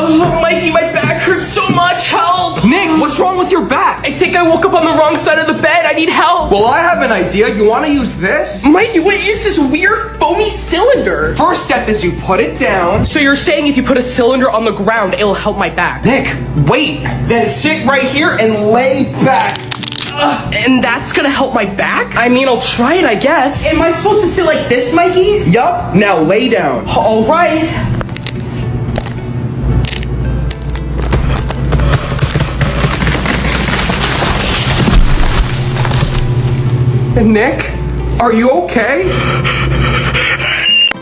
Mikey, my back hurts so much. Help! Nick, what's wrong with your back? I think I woke up on the wrong side of the bed. I need help. Well, I have an idea. You want to use this? Mikey, what is this weird foamy cylinder? First step is you put it down. So you're saying if you put a cylinder on the ground, it'll help my back? Nick, wait. Then sit right here and lay back. And that's gonna help my back? I mean, I'll try it, I guess. Am I supposed to sit like this, Mikey? Yup. Now lay down. All right. Nick, are you okay?